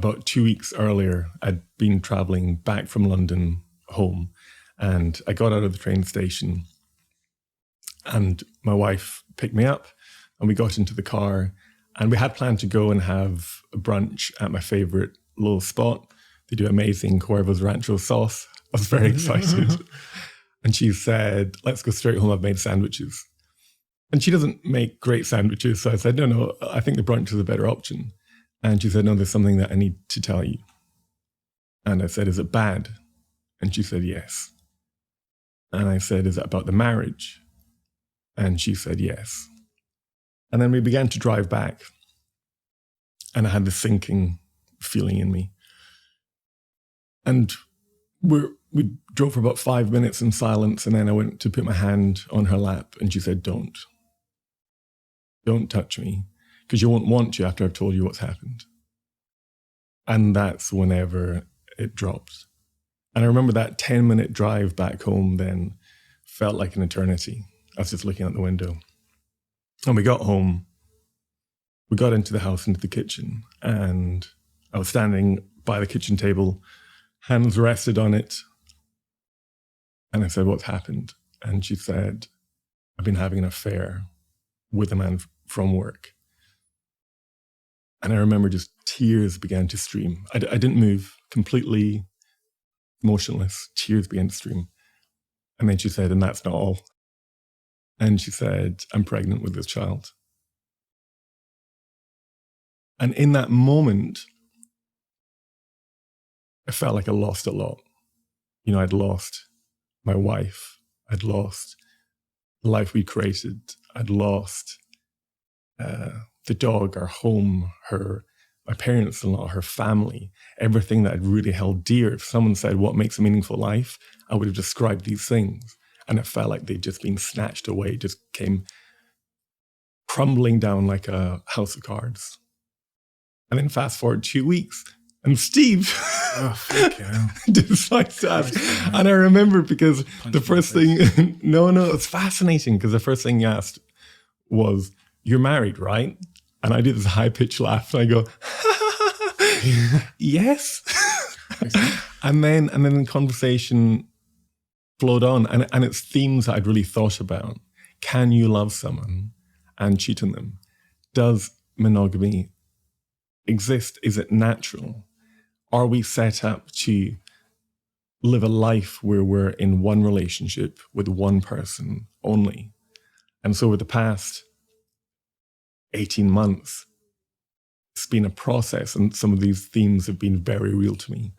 about 2 weeks earlier, I'd been traveling back from London home, and I got out of the train station, and my wife picked me up, and we got into the car, and we had planned to go and have a brunch at my favorite little spot. They do amazing Cuervo's Rancho sauce. I was very excited. And she said, let's go straight home. I've made sandwiches. And she doesn't make great sandwiches. So I said, no, I think the brunch is a better option. And she said, no, there's something that I need to tell you. And I said, is it bad? And she said, yes. And I said, is it about the marriage? And she said, yes. And then we began to drive back. And I had this sinking feeling in me. And we drove for about 5 minutes in silence, and then I went to put my hand on her lap, and she said, don't touch me, because you won't want to after I've told you what's happened. And that's whenever it dropped. And I remember that 10-minute drive back home then felt like an eternity. I was just looking out the window. And we got home, we got into the house, into the kitchen, and I was standing by the kitchen table, hands rested on it. And I said, what's happened? And she said, I've been having an affair with a man from work. And I remember just tears began to stream. I didn't move, completely motionless. Tears began to stream. And then she said, and that's not all. And she said, I'm pregnant with this child. And in that moment, I felt like I lost a lot. You know, I'd lost my wife. I'd lost the life we created. I'd lost the dog, our home, my parents-in-law, her family, everything that I'd really held dear. If someone said, what makes a meaningful life? I would have described these things. And it felt like they'd just been snatched away, just came crumbling down like a house of cards. And then fast forward 2 weeks, and Steve decides to ask. And I remember because the first thing, no, it's fascinating because the first thing he asked was, you're married, right? And I did this high-pitched laugh, and I go, yes. and then the conversation flowed on, and it's themes that I'd really thought about. Can you love someone and cheat on them? Does monogamy exist? Is it natural? Are we set up to live a life where we're in one relationship with one person only? And so over the past 18 months, it's been a process, and some of these themes have been very real to me.